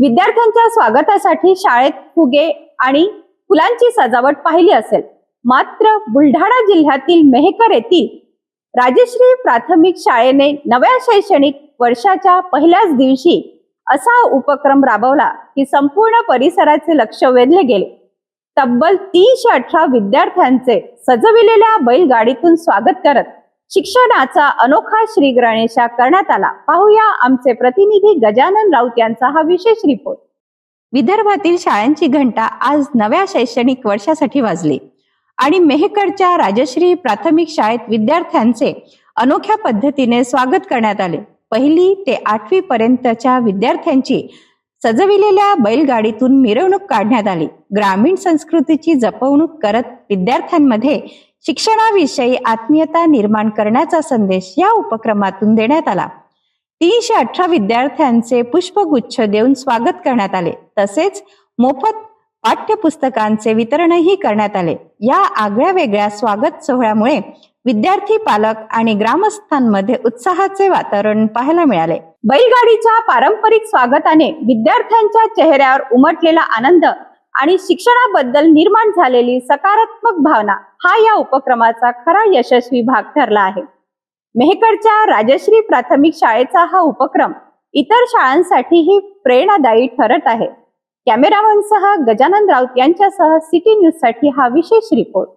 विद्यार्थ्यांच्या स्वागतासाठी शाळेत फुगे आणि फुलांची सजावट पाहिली असेल, मात्र बुलढाणा जिल्ह्यातील मेहकर येथील राजश्री प्राथमिक शाळेने नव्या शैक्षणिक वर्षाच्या पहिल्याच दिवशी असा उपक्रम राबवला की संपूर्ण परिसराचे लक्ष वेधले गेले। तब्बल 318 विद्यार्थ्यांचे सजविलेल्या बैलगाडीतून स्वागत करत शिक्षणाचा अनोखा श्रीगणेशा करण्यात आला। पाहूया आमचे प्रतिनिधी गजानन राऊत यांचा हा विशेष रिपोर्ट। विदर्भातील शाळांची घंटा आज नव्या शैक्षणिक वर्षासाठी वाजली आणि मेहकरच्या राजश्री प्राथमिक शाळेत विद्यार्थ्यांचे अनोख्या पद्धतीने स्वागत करण्यात आले। पहिली ते 8वी पर्यंतच्या विद्यार्थ्यांची सजविलेल्या बैलगाडीतून मिरवणूक काढण्यात आली। ग्रामीण संस्कृतीची जपवणूक करत विद्यार्थ्यांमध्ये शिक्षणाविषयी आत्मीयता निर्माण करण्याचा संदेश या उपक्रमातून देण्यात आला। 318 विद्यार्थ्यांचे पुष्पगुच्छ देऊन स्वागत करण्यात आले, तसेच मोफत पाठ्यपुस्तकांचे वितरणही करण्यात आले। या आगळ्या वेगळ्या स्वागत सोहळ्यामुळे विद्यार्थी, पालक आणि ग्रामस्थांमध्ये उत्साहाचे वातावरण पाहायला मिळाले। बैलगाडीच्या पारंपरिक स्वागताने विद्यार्थ्यांच्या चेहऱ्यावर उमटलेला आनंद आणि शिक्षणाबद्दल निर्माण झालेली सकारात्मक भावना हा या उपक्रमाचा खरा यशस्वी भाग ठरला आहे। मेहकरच्या राजश्री प्राथमिक शाळेचा हा उपक्रम इतर शाळांसाठीही प्रेरणादायी ठरत आहे। कॅमेरामनसह गजानन राऊत यांच्यासह सिटी न्यूज साठी हा विशेष रिपोर्ट।